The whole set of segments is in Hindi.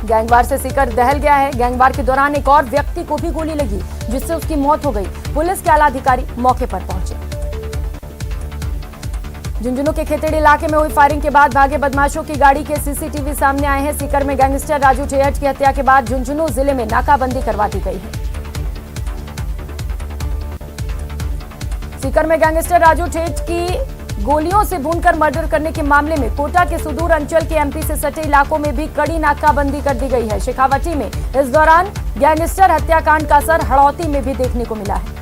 गैंगवार से सीकर दहल गया है। गैंगवार के दौरान एक और व्यक्ति को भी गोली लगी, जिससे उसकी मौत हो गई। पुलिस के आला अधिकारी मौके पर पहुंचे। झुंझुनू के खेतड़ी इलाके में हुई फायरिंग के बाद भागे बदमाशों की गाड़ी के सीसीटीवी सामने आए हैं। सीकर में गैंगस्टर राजू ठेठ की हत्या के बाद झुंझुनू जिले में नाकाबंदी करवा दी गई है। सीकर में गैंगस्टर राजू ठेठ की गोलियों से भूनकर मर्डर करने के मामले में कोटा के सुदूर अंचल के एमपी से सटे इलाकों में भी कड़ी नाकाबंदी कर दी गई है। शेखावटी में इस दौरान गैंगस्टर हत्याकांड का असर हड़ौती में भी देखने को मिला है।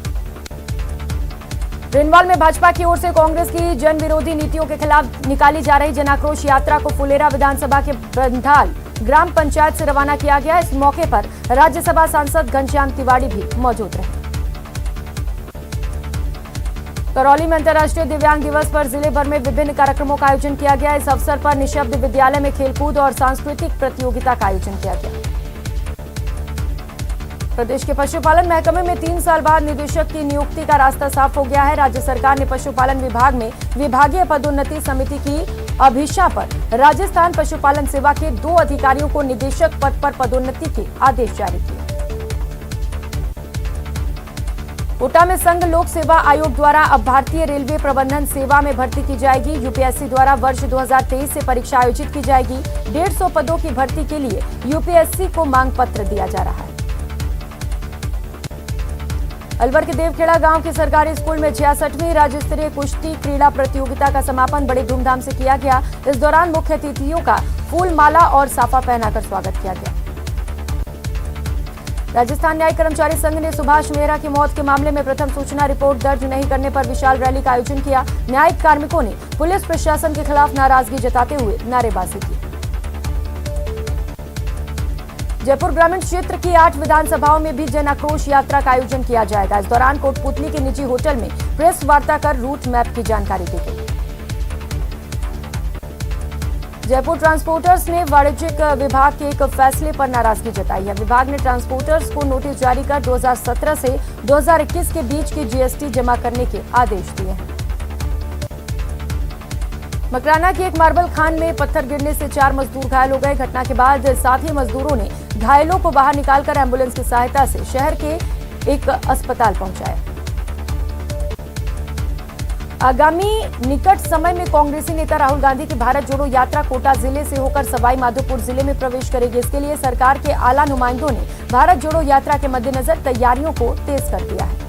रेनवाल में भाजपा की ओर से कांग्रेस की जन विरोधी नीतियों के खिलाफ निकाली जा रही जन आक्रोश यात्रा को फुलेरा विधानसभा के बंधाल ग्राम पंचायत से रवाना किया गया। इस मौके पर राज्यसभा सांसद घनश्याम तिवारी भी मौजूद रहे। करौली में अंतर्राष्ट्रीय दिव्यांग दिवस पर जिले भर में विभिन्न कार्यक्रमों का आयोजन किया गया। इस अवसर पर निःशब्द विद्यालय में खेलकूद और सांस्कृतिक प्रतियोगिता का आयोजन किया गया। प्रदेश के पशुपालन महकमे में 3 साल बाद निदेशक की नियुक्ति का रास्ता साफ हो गया है। राज्य सरकार ने पशुपालन विभाग में विभागीय पदोन्नति समिति की अभिशा पर राजस्थान पशुपालन सेवा के 2 अधिकारियों को निदेशक पद पर पदोन्नति के आदेश जारी किए। कोटा में संघ लोक सेवा आयोग द्वारा अब भारतीय रेलवे प्रबंधन सेवा में भर्ती की जाएगी। यूपीएससी द्वारा वर्ष 2023 से परीक्षा आयोजित की जाएगी। 150 पदों की भर्ती के लिए यूपीएससी को मांग पत्र दिया जा रहा है। अलवर के देवखेड़ा गांव के सरकारी स्कूल में 66वीं राज्य स्तरीय कुश्ती क्रीड़ा प्रतियोगिता का समापन बड़े धूमधाम से किया गया। इस दौरान मुख्य अतिथियों का फूल माला और साफा पहनाकर स्वागत किया गया। राजस्थान न्यायिक कर्मचारी संघ ने सुभाष मेहरा की मौत के मामले में प्रथम सूचना रिपोर्ट दर्ज नहीं करने पर विशाल रैली का आयोजन किया। न्यायिक कार्मिकों ने पुलिस प्रशासन के खिलाफ नाराजगी जताते हुए नारेबाजी की। जयपुर ग्रामीण क्षेत्र की 8 विधानसभाओं में भी जन आक्रोश यात्रा का आयोजन किया जाएगा। इस दौरान कोटपुतली के निजी होटल में प्रेस वार्ता कर रूट मैप की जानकारी दी गई। जयपुर ट्रांसपोर्टर्स ने वाणिज्यिक विभाग के एक फैसले पर नाराजगी जताई है। विभाग ने ट्रांसपोर्टर्स को नोटिस जारी कर 2017 से 2021 के बीच की जीएसटी जमा करने के आदेश दिए हैं। मकराना की एक मार्बल खान में पत्थर गिरने से 4 मजदूर घायल हो गए। घटना के बाद साथी मजदूरों ने घायलों को बाहर निकालकर एम्बुलेंस की सहायता से शहर के एक अस्पताल पहुंचाया। आगामी निकट समय में कांग्रेसी नेता राहुल गांधी की भारत जोड़ो यात्रा कोटा जिले से होकर सवाई माधोपुर जिले में प्रवेश करेगी। इसके लिए सरकार के आला नुमाइंदों ने भारत जोड़ो यात्रा के मद्देनजर तैयारियों को तेज कर दिया है।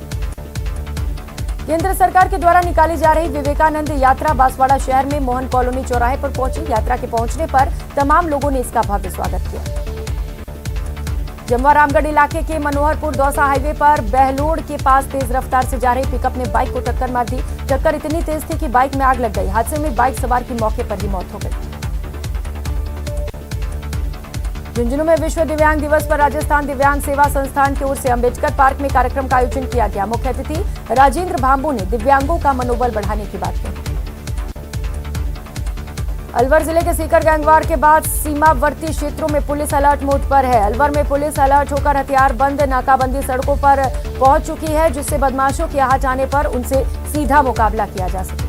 केंद्र सरकार के द्वारा निकाली जा रही विवेकानंद यात्रा बांसवाड़ा शहर में मोहन कॉलोनी चौराहे पर पहुंची। यात्रा के पहुंचने पर तमाम लोगों ने इसका भव्य स्वागत किया। जमवा रामगढ़ इलाके के मनोहरपुर दौसा हाईवे पर बहलोड़ के पास तेज रफ्तार से जा रही पिकअप ने बाइक को टक्कर मार दी। टक्कर इतनी तेज थी कि बाइक में आग लग गई। हादसे में बाइक सवार की मौके पर ही मौत हो गई। झुंझुनू में विश्व दिव्यांग दिवस पर राजस्थान दिव्यांग सेवा संस्थान की ओर से अंबेडकर पार्क में कार्यक्रम का आयोजन किया गया। मुख्य अतिथि राजेंद्र भांबू ने दिव्यांगों का मनोबल बढ़ाने की बात कही। अलवर जिले के सीकर गैंगवार के बाद सीमावर्ती क्षेत्रों में पुलिस अलर्ट मोड पर है। अलवर में पुलिस अलर्ट होकर हथियारबंद नाकाबंदी सड़कों पर पहुंच चुकी है, जिससे बदमाशों के हाथ आने पर उनसे सीधा मुकाबला किया जा सके।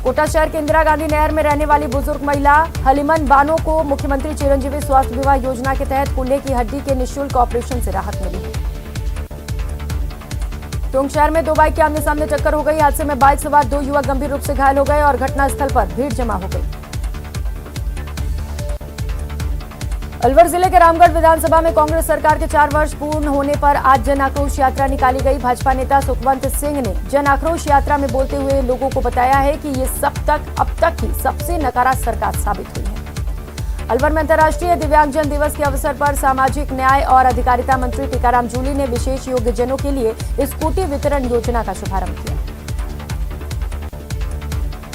कोटा शहर के इंदिरा गांधी नहर में रहने वाली बुजुर्ग महिला हलीमन बानो को मुख्यमंत्री चिरंजीवी स्वास्थ्य बीमा योजना के तहत कूल्हे की हड्डी के निःशुल्क ऑपरेशन से राहत मिली है। टोंक शहर में 2 बाइक के आमने सामने टक्कर हो गई। हादसे में बाइक सवार 2 युवक गंभीर रूप से घायल हो गए और घटनास्थल पर भीड़ जमा हो गई। अलवर जिले के रामगढ़ विधानसभा में कांग्रेस सरकार के 4 वर्ष पूर्ण होने पर आज जन आक्रोश यात्रा निकाली गई। भाजपा नेता सुखवंत सिंह ने जन आक्रोश यात्रा में बोलते हुए लोगों को बताया है कि ये अब तक की सबसे नकारा सरकार साबित हुई है। अलवर में अंतर्राष्ट्रीय दिव्यांगजन दिवस के अवसर पर सामाजिक न्याय और अधिकारिता मंत्री टीकाराम जूली ने विशेष योग्यजनों के लिए स्कूटी वितरण योजना का शुभारंभ किया।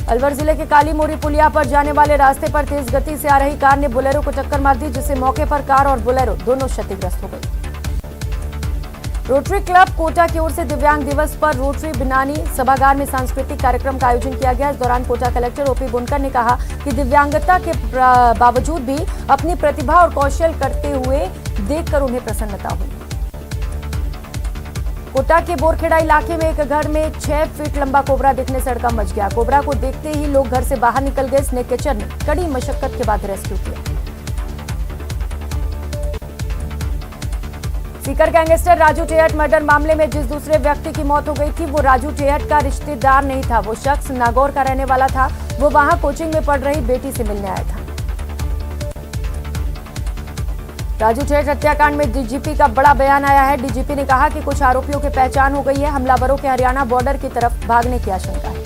अलवर जिले के काली मोरी पुलिया पर जाने वाले रास्ते पर तेज गति से आ रही कार ने बोलेरो को टक्कर मार दी, जिससे मौके पर कार और बोलेरो दोनों क्षतिग्रस्त हो गई। रोटरी क्लब कोटा की ओर से दिव्यांग दिवस पर रोटरी बिनानी सभागार में सांस्कृतिक कार्यक्रम का आयोजन किया गया। इस दौरान कोटा कलेक्टर ओपी बुनकर ने कहा कि दिव्यांगता के बावजूद भी अपनी प्रतिभा और कौशल करते हुए देखकर उन्हें प्रसन्नता हुई। कोटा के बोरखेड़ा इलाके में एक घर में 6 फीट लंबा कोबरा दिखने से हड़कंप मच गया। कोबरा को देखते ही लोग घर से बाहर निकल गए। स्नेक कैचर ने कड़ी मशक्कत के बाद रेस्क्यू किया। सीकर गैंगस्टर राजू टेहट मर्डर मामले में जिस दूसरे व्यक्ति की मौत हो गई थी वो राजू टेहट का रिश्तेदार नहीं था। वो शख्स नागौर का रहने वाला था। वो वहां कोचिंग में पढ़ रही बेटी से मिलने आया था। राजू टेहट हत्याकांड में डीजीपी का बड़ा बयान आया है। डीजीपी ने कहा कि कुछ आरोपियों की पहचान हो गई है। हमलावरों के हरियाणा बॉर्डर की तरफ भागने की आशंका है।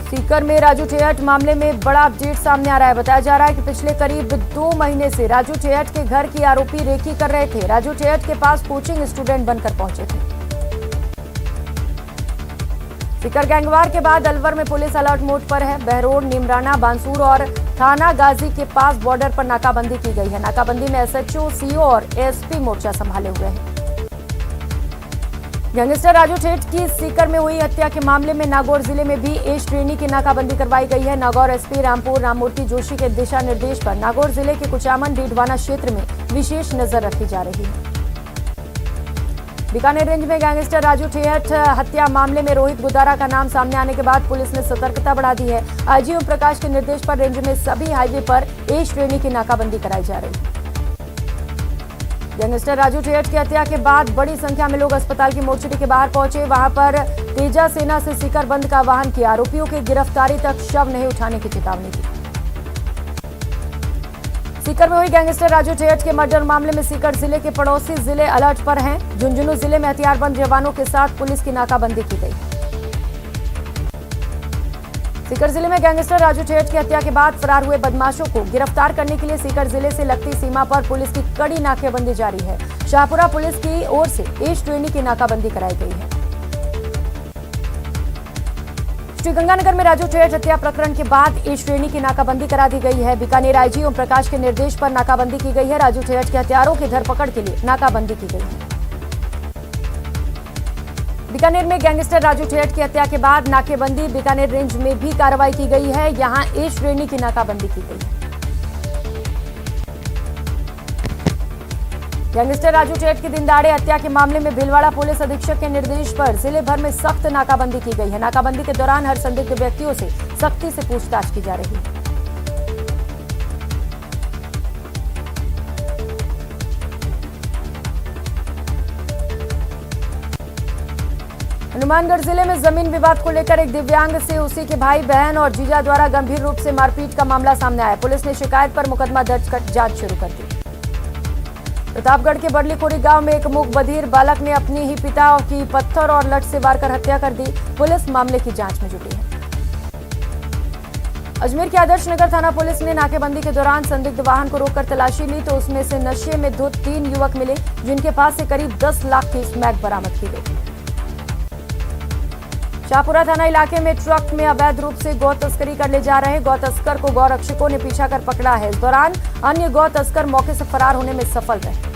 सीकर में राजू टेहट मामले में बड़ा अपडेट सामने आ रहा है। बताया जा रहा है कि पिछले करीब 2 महीने से राजू टेहट के घर की आरोपी रेकी कर रहे थे। राजू टेहट के पास कोचिंग स्टूडेंट बनकर पहुंचे थे। सीकर गैंगवार के बाद अलवर में पुलिस अलर्ट मोड पर है। बहरोड, निमराना, बांसूर और थाना गाजी के पास बॉर्डर पर नाकाबंदी की गई है। नाकाबंदी में एसएचओ, सीओ और एसपी मोर्चा संभाले हुए हैं। गैंगस्टर राजू टेहट की सीकर में हुई हत्या के मामले में नागौर जिले में भी ए श्रेणी की नाकाबंदी करवाई गई है। नागौर एसपी रामपुर राममूर्ति जोशी के दिशा निर्देश पर नागौर जिले के कुचामन डीडवाना क्षेत्र में विशेष नजर रखी जा रही है। बीकानेर रेंज में गैंगस्टर राजू टेहट हत्या मामले में रोहित गुदारा का नाम सामने आने के बाद पुलिस ने सतर्कता बढ़ा दी है। आईजी ओम प्रकाश के निर्देश पर रेंज में सभी हाईवे पर ए श्रेणी की नाकाबंदी कराई जा रही है। गैंगस्टर राजू टेहट की हत्या के बाद बड़ी संख्या में लोग अस्पताल की मोर्चरी के बाहर पहुंचे। वहां पर तेजा सेना से सीकर बंद का आह्वान किया। आरोपियों की गिरफ्तारी तक शव नहीं उठाने की चेतावनी दी। सीकर में हुई गैंगस्टर राजू टेहट के मर्डर मामले में सीकर जिले के पड़ोसी जिले अलर्ट पर हैं। झुंझुनू जिले में हथियारबंद जवानों के साथ पुलिस की नाकाबंदी की गई। सीकर जिले में गैंगस्टर राजू टेहट की हत्या के बाद फरार हुए बदमाशों को गिरफ्तार करने के लिए सीकर जिले से लगती सीमा पर पुलिस की कड़ी नाकेबंदी जारी है। शाहपुरा पुलिस की ओर से ए श्रेणी की नाकाबंदी कराई गई है। श्रीगंगानगर में राजू टेहट हत्या प्रकरण के बाद ए श्रेणी की नाकाबंदी करा दी गई है। बीकानेर आईजी ओम प्रकाश के निर्देश पर नाकाबंदी की गई है। राजू टेहट के हत्यारों की धरपकड़ के लिए नाकाबंदी की गई है। बीकानेर में गैंगस्टर राजू टेहट की हत्या के बाद नाकेबंदी बीकानेर रेंज में भी कार्रवाई की गई है। यहां ए श्रेणी की नाकाबंदी की गई है। गैंगस्टर राजू टेहट की दिनदहाड़े हत्या के मामले में भीलवाड़ा पुलिस अधीक्षक के निर्देश पर जिले भर में सख्त नाकाबंदी की गई है। नाकाबंदी के दौरान हर संदिग्ध व्यक्तियों से सख्ती से पूछताछ की जा रही है। हनुमानगढ़ जिले में जमीन विवाद को लेकर एक दिव्यांग से उसी के भाई बहन और जीजा द्वारा गंभीर रूप से मारपीट का मामला सामने आया। पुलिस ने शिकायत पर मुकदमा दर्ज कर जांच शुरू कर दी। प्रतापगढ़ के बरलीखोरी गांव में एक मूक बधिर बालक ने अपनी ही पिता की पत्थर और लठ से वार कर हत्या कर दी। पुलिस मामले की जांच में जुटी है। अजमेर के आदर्श नगर थाना पुलिस ने नाकेबंदी के दौरान संदिग्ध वाहन को रोककर तलाशी ली तो उसमें से नशे में धुत 3 युवक मिले, जिनके पास से करीब 10 लाख की स्मैक बरामद की गई। शाहपुरा थाना इलाके में ट्रक में अवैध रूप से गौ तस्करी कर ले जा रहे गौ तस्कर को गौ रक्षकों ने पीछा कर पकड़ा है। इस दौरान अन्य गौ तस्कर मौके से फरार होने में सफल रहे।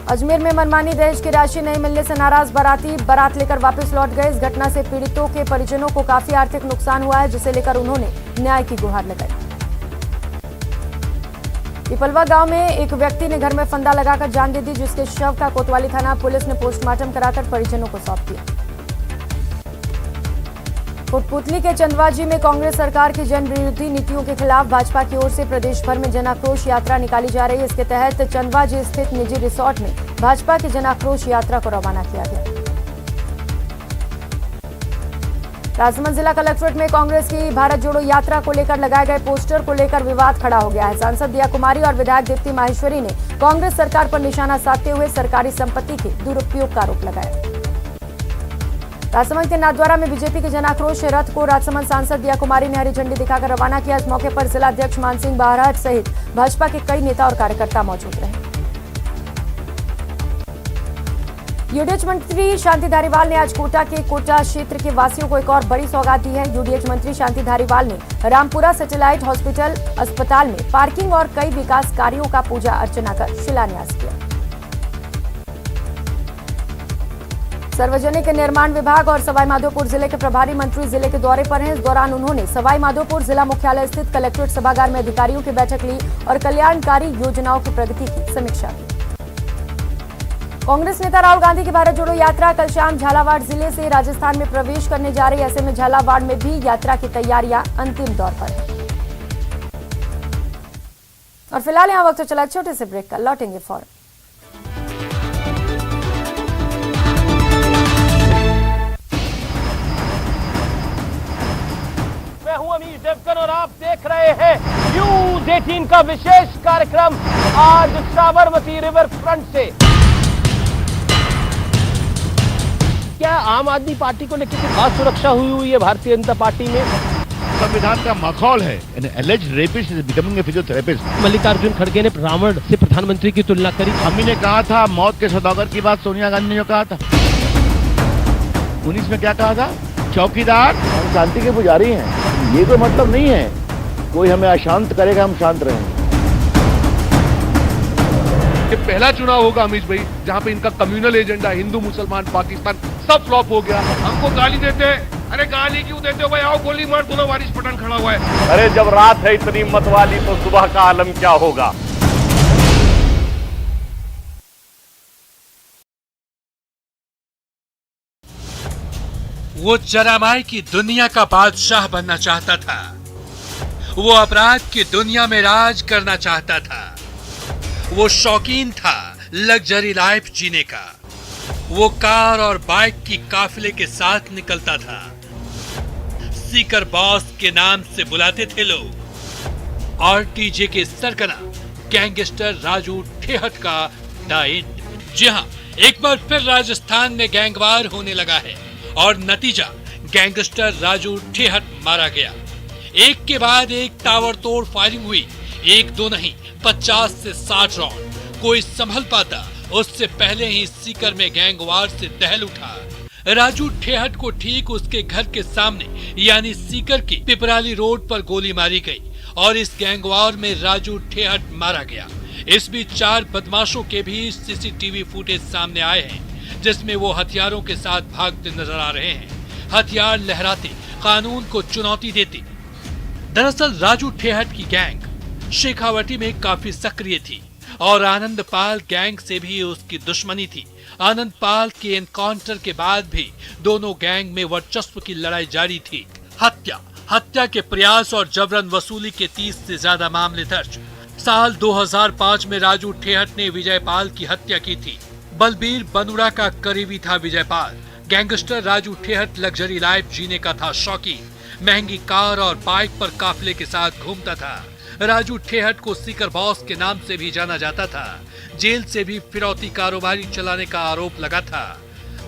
अजमेर में मनमानी दहेज की राशि नहीं मिलने से नाराज बाराती बारात लेकर वापस लौट गए। इस घटना से पीड़ितों के परिजनों को काफी आर्थिक नुकसान हुआ है, जिसे लेकर उन्होंने न्याय की गुहार लगाई। पिपलवा गांव में एक व्यक्ति ने घर में फंदा लगाकर जान दे दी, जिसके शव का कोतवाली थाना पुलिस ने पोस्टमार्टम कराकर परिजनों को सौंप दिया। कोटपुतली के चंदवाजी में कांग्रेस सरकार की जन विरोधी नीतियों के खिलाफ भाजपा की ओर से प्रदेश भर में जनाक्रोश यात्रा निकाली जा रही है। इसके तहत चंदवाजी स्थित निजी रिसोर्ट में भाजपा की जनाक्रोश यात्रा को रवाना किया गया। राजसमंद जिला कलेक्ट्रेट में कांग्रेस की भारत जोड़ो यात्रा को लेकर लगाए गए पोस्टर को लेकर विवाद खड़ा हो गया है। सांसद दिया कुमारी और विधायक दीप्ति माहेश्वरी ने कांग्रेस सरकार पर निशाना साधते हुए सरकारी संपत्ति के दुरुपयोग का आरोप लगाया। राजसमंद के नाथद्वारा में बीजेपी के जनाक्रोश रथ को राजसमंद सांसद दिया कुमारी ने हरी झंडी दिखाकर रवाना किया। इस मौके पर जिलाध्यक्ष मान सिंह बहराट सहित भाजपा के कई नेता और कार्यकर्ता मौजूद रहे। यूडीएच मंत्री शांति धारीवाल ने आज कोटा के कोटा क्षेत्र के वासियों को एक और बड़ी सौगात दी है। यूडीएच मंत्री शांति धारीवाल ने रामपुरा सैटेलाइट हॉस्पिटल अस्पताल में पार्किंग और कई विकास कार्यों का पूजा अर्चना कर शिलान्यास किया। सार्वजनिक निर्माण विभाग और सवाईमाधोपुर जिले के प्रभारी मंत्री जिले के दौरे पर हैं। इस दौरान उन्होंने सवाईमाधोपुर जिला मुख्यालय स्थित कलेक्ट्रेट सभागार में अधिकारियों की बैठक ली और कल्याणकारी योजनाओं की प्रगति की समीक्षा की। कांग्रेस नेता राहुल गांधी की भारत जोड़ो यात्रा कल शाम झालावाड़ जिले से राजस्थान में प्रवेश करने जा रही है। ऐसे में झालावाड़ में भी यात्रा की तैयारियां अंतिम दौर पर है। और फिलहाल यहाँ वक्त चला छोटे से ब्रेक का, लौटेंगे फौरन। मैं हूं अमीर देवगन और आप देख रहे हैं न्यूज 18 का विशेष कार्यक्रम आज साबरमती रिवर फ्रंट से। क्या आम आदमी पार्टी को लेकर खास सुरक्षा हुई है भारतीय जनता पार्टी में? संविधान का मखौल है। An alleged rapist is becoming a physiotherapist। Mallikarjun खड़गे ने रावण से प्रधानमंत्री की तुलना करी। अम्मी ने कहा था मौत के सौदागर की बात सोनिया गांधी ने जो कहा था। 19 में क्या कहा था? चौकीदार। हम शांति के पुजारी हैं, ये तो मतलब नहीं है कोई हमें अशांत करेगा हम शांत रहेंगे। ये पहला चुनाव होगा अमीश भाई जहाँ पे इनका कम्युनल एजेंडा हिंदू मुसलमान पाकिस्तान सब फ्लॉप हो गया। हमको गाली देते हैं, अरे गाली क्यों देते हो भाई, आओ गोली मार, दोनों वारिस पठान खड़ा हुआ है। अरे जब रात है इतनी मत वाली तो सुबह का आलम क्या होगा। वो जरामाई की दुनिया का बादशाह बनना चाहता था, वो अपराध की दुनिया में राज करना चाहता था, वो शौकीन था लग्जरी लाइफ जीने का, वो कार और बाइक की काफिले के साथ निकलता था। सीकर बॉस के नाम से बुलाते थे लोग। आरटीजे के सरगना गैंगस्टर राजू ठेहट का डाइट। जी हाँ, एक बार फिर राजस्थान में गैंगवार होने लगा है और नतीजा गैंगस्टर राजू ठेहट मारा गया। एक के बाद एक ताबड़तोड़ फायरिंग हुई, एक दो नहीं 50 से 60 राउंड। कोई संभल पाता उससे पहले ही सीकर में गैंगवार से दहल उठा। राजू ठेहट को ठीक उसके घर के सामने यानी सीकर की पिपराली रोड पर गोली मारी गई और इस गैंगवार में राजू ठेहट मारा गया। इस बीच 4 बदमाशों के भी सीसीटीवी फुटेज सामने आए हैं जिसमें वो हथियारों के साथ भागते नजर आ रहे हैं, हथियार लहराते, कानून को चुनौती देते। दरअसल राजू ठेहट की गैंग शेखावटी में काफी सक्रिय थी और आनंदपाल गैंग से भी उसकी दुश्मनी थी। आनंदपाल के एनकाउंटर के बाद भी दोनों गैंग में वर्चस्व की लड़ाई जारी थी। हत्या के प्रयास और जबरन वसूली के 30 से ज्यादा मामले दर्ज। साल 2005 में राजू ठेहट ने विजयपाल की हत्या की थी। बलबीर बनुड़ा का करीबी था Vijaypal. Gangster Raju Thehat luxury life जीने का था शौकीन, महंगी कार और बाइक पर काफिले के साथ घूमता था। राजू ठेहट को सीकर बॉस के नाम से भी जाना जाता था। जेल से भी फिरौती कारोबारी चलाने का आरोप लगा था।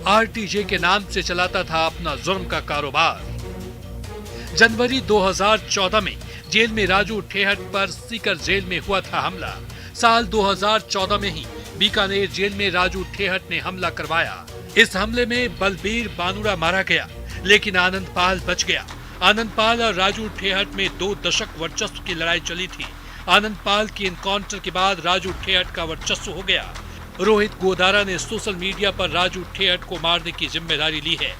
आरटीजे के नाम से चलाता था अपना जुर्म का कारोबार। जनवरी 2014 में जेल में राजू ठेहट पर सीकर जेल में हुआ था हमला। साल 2014 में ही बीकानेर जेल में राजू ठेहट ने हमला करवाया। इस हमले में बलबीर बानुड़ा मारा गया, लेकिन आनंदपाल बच गया। आनंदपाल और राजू ठेहट में 2 दशक वर्चस्व की लड़ाई चली थी। आनंदपाल के एनकाउंटर के बाद राजू ठेहट का वर्चस्व हो गया। रोहित गोदारा ने सोशल मीडिया पर राजू ठेहट को मारने की जिम्मेदारी ली है।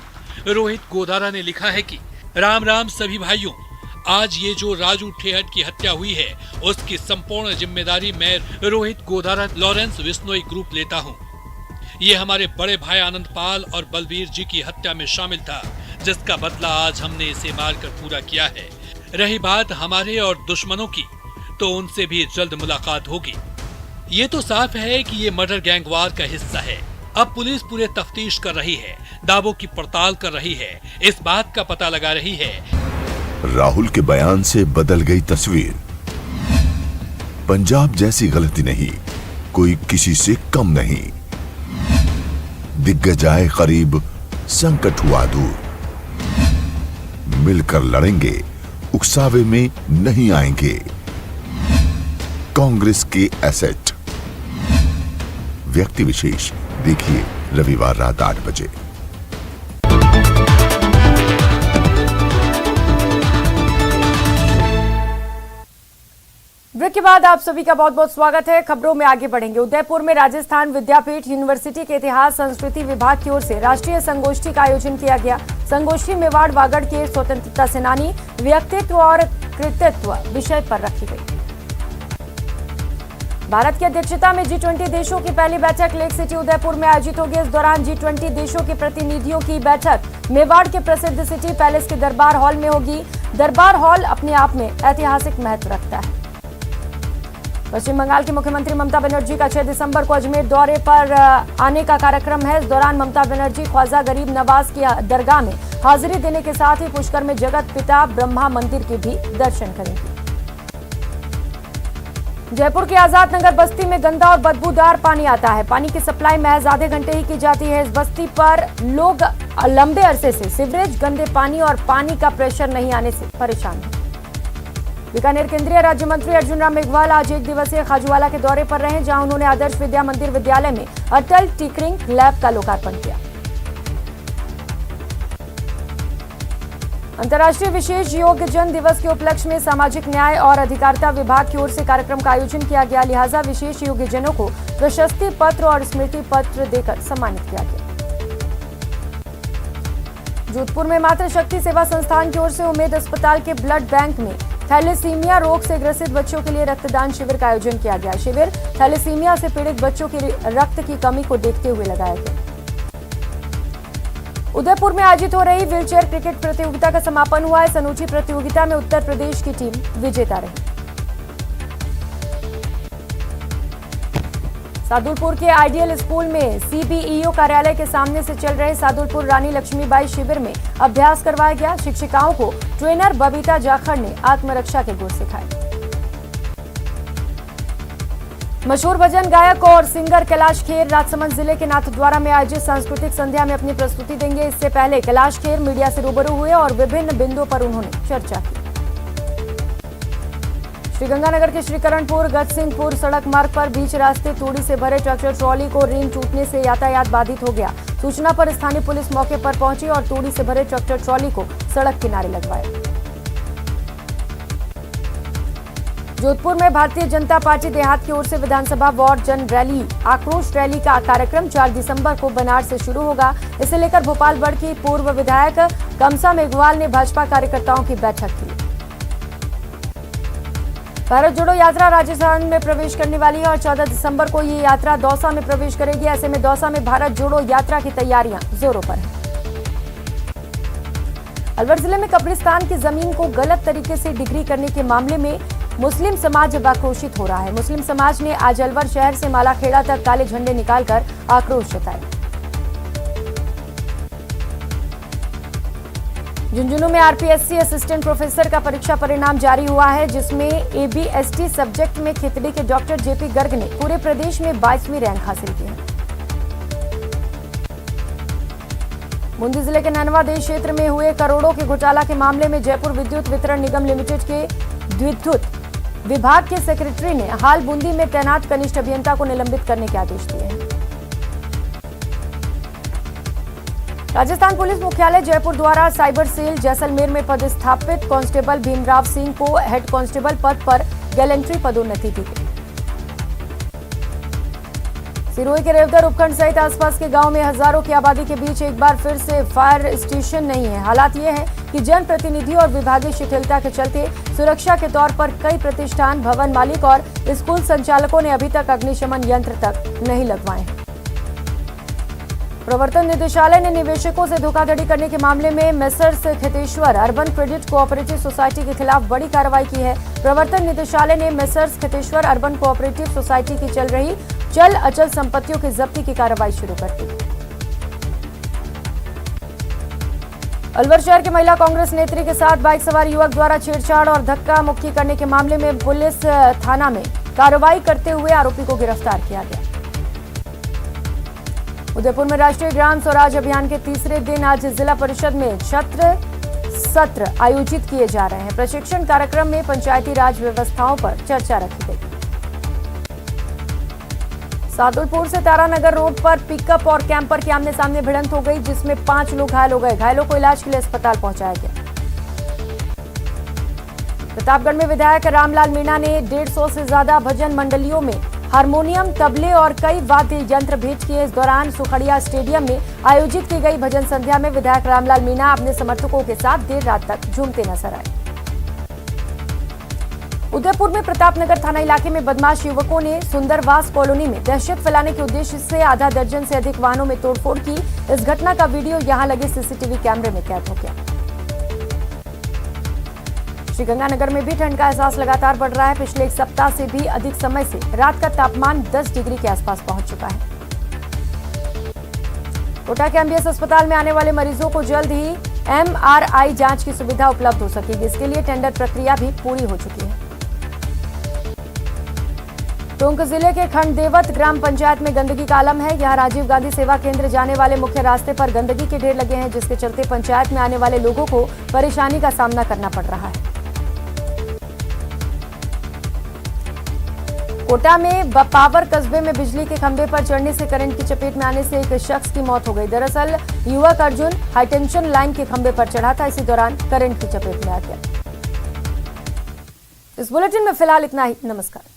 रोहित गोदारा ने लिखा है कि राम राम सभी भाइयों, आज ये जो राजू ठेहट की हत्या हुई है उसकी संपूर्ण जिम्मेदारी मैं रोहित गोदारा लॉरेंस विश्नोई ग्रुप लेता हूँ। ये हमारे बड़े भाई आनंदपाल और बलबीर जी की हत्या में शामिल था, जिसका बदला आज हमने इसे मारकर पूरा किया है। रही बात हमारे और दुश्मनों की, तो उनसे भी जल्द मुलाकात होगी। ये तो साफ है कि ये मर्डर गैंगवार का हिस्सा है। अब पुलिस पूरे तफ्तीश कर रही है, दावों की पड़ताल कर रही है, इस बात का पता लगा रही है। राहुल के बयान से बदल गई तस्वीर। पंजाब जैसी गलती नहीं, कोई किसी से कम नहीं। दिग्गजाए करीब, संकट हुआ दूर। मिलकर लड़ेंगे, उकसावे में नहीं आएंगे। कांग्रेस के एसेट। व्यक्ति विशेष देखिए रविवार रात 8 बजे। ब्रेक के बाद आप सभी का बहुत बहुत स्वागत है। खबरों में आगे बढ़ेंगे। उदयपुर में राजस्थान विद्यापीठ यूनिवर्सिटी के इतिहास संस्कृति विभाग की ओर से राष्ट्रीय संगोष्ठी का आयोजन किया गया। संगोष्ठी मेवाड़ वागड़ के स्वतंत्रता सेनानी, व्यक्तित्व और कृतित्व विषय पर रखी गई। भारत की अध्यक्षता में G20 देशों की पहली बैठक लेक सिटी उदयपुर में आयोजित होगी। इस दौरान G20 देशों के प्रतिनिधियों की बैठक मेवाड़ के प्रसिद्ध सिटी पैलेस के दरबार हॉल में होगी। दरबार हॉल अपने आप में ऐतिहासिक महत्व रखता है। पश्चिम बंगाल की मुख्यमंत्री ममता बनर्जी का 6 दिसंबर को अजमेर दौरे पर आने का कार्यक्रम है। इस दौरान ममता बनर्जी ख्वाजा गरीब नवाज की दरगाह में हाजिरी देने के साथ ही पुष्कर में जगत पिता ब्रह्मा मंदिर के भी दर्शन करेंगी। जयपुर के आजाद नगर बस्ती में गंदा और बदबूदार पानी आता है। पानी की सप्लाई महज आधे घंटे ही की जाती है। इस बस्ती पर लोग लंबे अरसे से सीवरेज, गंदे पानी और पानी का प्रेशर नहीं आने से परेशान हैं। बीकानेर केंद्रीय राज्य मंत्री अर्जुन राम मेघवाल आज 1 दिवसीय खाजूवाला के दौरे पर रहे, जहां उन्होंने आदर्श विद्या मंदिर विद्यालय में अटल टिंकरिंग लैब का लोकार्पण किया। अंतर्राष्ट्रीय विशेष योग्यजन दिवस के उपलक्ष्य में सामाजिक न्याय और अधिकारिता विभाग की ओर से कार्यक्रम का आयोजन किया गया। लिहाजा विशेष योग्यजनों को प्रशस्ति पत्र और स्मृति पत्र देकर सम्मानित किया गया। जोधपुर में मातृशक्ति सेवा संस्थान की ओर से उम्मेद अस्पताल के ब्लड बैंक में थैलेसीमिया रोग से ग्रसित बच्चों के लिए रक्तदान शिविर का आयोजन किया गया। शिविर थैलेसीमिया से पीड़ित बच्चों की रक्त की कमी को देखते हुए लगाया गया। उदयपुर में आयोजित हो रही व्हीलचेयर क्रिकेट प्रतियोगिता का समापन हुआ है। अनूठी प्रतियोगिता में उत्तर प्रदेश की टीम विजेता रही। सादुलपुर के आइडियल स्कूल में सीबीईओ कार्यालय के सामने से चल रहे सादुलपुर रानी लक्ष्मीबाई शिविर में अभ्यास करवाया गया। शिक्षिकाओं को ट्रेनर बबीता जाखड़ ने आत्मरक्षा के गुर सिखाए। मशहूर भजन गायक और सिंगर कैलाश खेर राजसमंद जिले के नाथद्वारा में आयोजित सांस्कृतिक संध्या में अपनी प्रस्तुति देंगे। इससे पहले कैलाश खेर मीडिया से रूबरू हुए और विभिन्न बिंदुओं पर उन्होंने चर्चा की। श्रीगंगानगर के श्रीकरणपुर गजसिंहपुर सड़क मार्ग पर बीच रास्ते तूड़ी से भरे ट्रैक्टर ट्रॉली को रिंग टूटने से यातायात बाधित हो गया। सूचना पर स्थानीय पुलिस मौके पर पहुंची और तूड़ी से भरे ट्रैक्टर ट्रॉली को सड़क किनारे लगवाया। जोधपुर में भारतीय जनता पार्टी देहात की ओर से विधानसभा वार्ड जन रैली आक्रोश रैली का कार्यक्रम 4 दिसंबर को बनारस से शुरू होगा। इसे लेकर भोपालगढ़ की पूर्व विधायक कमसा मेघवाल ने भाजपा कार्यकर्ताओं की बैठक की। भारत जोड़ो यात्रा राजस्थान में प्रवेश करने वाली है और 14 दिसंबर को ये यात्रा दौसा में प्रवेश करेगी। ऐसे में दौसा में भारत जोड़ो यात्रा की तैयारियां जोरों पर हैं। अलवर जिले में कब्रिस्तान की जमीन को गलत तरीके से डिग्री करने के मामले में मुस्लिम समाज अब आक्रोशित हो रहा है। मुस्लिम समाज ने आज अलवर शहर से मालाखेड़ा तक काले झंडे निकालकर आक्रोश जताया। झुंझुनू में आरपीएससी असिस्टेंट प्रोफेसर का परीक्षा परिणाम जारी हुआ है, जिसमें एबीएसटी सब्जेक्ट में खितड़ी के डॉक्टर जेपी गर्ग ने पूरे प्रदेश में 22वीं रैंक हासिल की है। बूंदी जिले के नैनवा देश क्षेत्र में हुए करोड़ों के घोटाला के मामले में जयपुर विद्युत वितरण निगम लिमिटेड के विद्युत विभाग के सेक्रेटरी ने हाल बूंदी में तैनात कनिष्ठ अभियंता को निलंबित करने के आदेश दिए हैं। राजस्थान पुलिस मुख्यालय जयपुर द्वारा साइबर सेल जैसलमेर में पदस्थापित कांस्टेबल भीमराव सिंह को हेड कांस्टेबल पद पर गैलेंट्री पदोन्नति दी गई। सिरोही के रेवदर उपखंड सहित आसपास के गांव में हजारों की आबादी के बीच एक बार फिर से फायर स्टेशन नहीं है। हालात ये है कि जनप्रतिनिधि और विभागीय शिथिलता के चलते सुरक्षा के तौर पर कई प्रतिष्ठान, भवन मालिक और स्कूल संचालकों ने अभी तक अग्निशमन यंत्र तक नहीं लगवाए हैं। प्रवर्तन निदेशालय ने निवेशकों से धोखाधड़ी करने के मामले में messrs Kheteshwar urban credit cooperative society के खिलाफ बड़ी कार्रवाई की है। प्रवर्तन निदेशालय ने messrs Kheteshwar urban cooperative society की चल रही चल अचल संपत्तियों की जब्ती की कार्रवाई शुरू कर दी। अलवर शहर के महिला कांग्रेस नेत्री के साथ बाइक सवार युवक द्वारा छेड़छाड़ और धक्का मुक्की करने के मामले में पुलिस थाना में कार्रवाई करते हुए आरोपी को गिरफ्तार किया गया। उदयपुर में राष्ट्रीय ग्राम स्वराज अभियान के तीसरे दिन आज जिला परिषद में छात्र सत्र आयोजित किए जा रहे हैं। प्रशिक्षण कार्यक्रम में पंचायती राज व्यवस्थाओं पर चर्चा रखी गई। सादुलपुर से तारानगर रोड पर पिकअप और कैंपर की आमने सामने भिड़ंत हो गई, जिसमें 5 लोग घायल हो गए। घायलों को इलाज के लिए अस्पताल पहुंचाया गया। प्रतापगढ़ में विधायक रामलाल मीणा ने 150 से ज्यादा भजन मंडलियों में हारमोनियम, तबले और कई वाद्य यंत्र भेंट किए। इस दौरान सुखड़िया स्टेडियम में आयोजित की गई भजन संध्या में विधायक रामलाल मीणा अपने समर्थकों के साथ देर रात तक झूमते नजर आए। उदयपुर में प्रतापनगर थाना इलाके में बदमाश युवकों ने सुंदरवास कॉलोनी में दहशत फैलाने के उद्देश्य से आधा दर्जन से अधिक वाहनों में तोड़फोड़ की। इस घटना का वीडियो यहां लगे सीसीटीवी कैमरे में कैद हो गया। श्रीगंगानगर में भी ठंड का एहसास लगातार बढ़ रहा है। पिछले एक सप्ताह से भी अधिक समय से रात का तापमान 10 डिग्री के आसपास पहुंच चुका है। कोटा के एमबीएस अस्पताल में आने वाले मरीजों को जल्द ही MRI जांच की सुविधा उपलब्ध हो सकेगी। इसके लिए टेंडर प्रक्रिया भी पूरी हो चुकी है। टोंक जिले के खंडदेवत ग्राम पंचायत में गंदगी का आलम है। यहां राजीव गांधी सेवा केंद्र जाने वाले मुख्य रास्ते पर गंदगी के ढेर लगे हैं, जिसके चलते पंचायत में आने वाले लोगों को परेशानी का सामना करना पड़ रहा है। कोटा में बपावर कस्बे में बिजली के खंभे पर चढ़ने से करंट की चपेट में आने से एक शख्स की मौत हो गई। दरअसल युवक अर्जुन हाईटेंशन लाइन के खंभे पर चढ़ा था। इसी दौरान करंट की चपेट में आ गया। इस बुलेटिन में फिलहाल इतना ही। नमस्कार।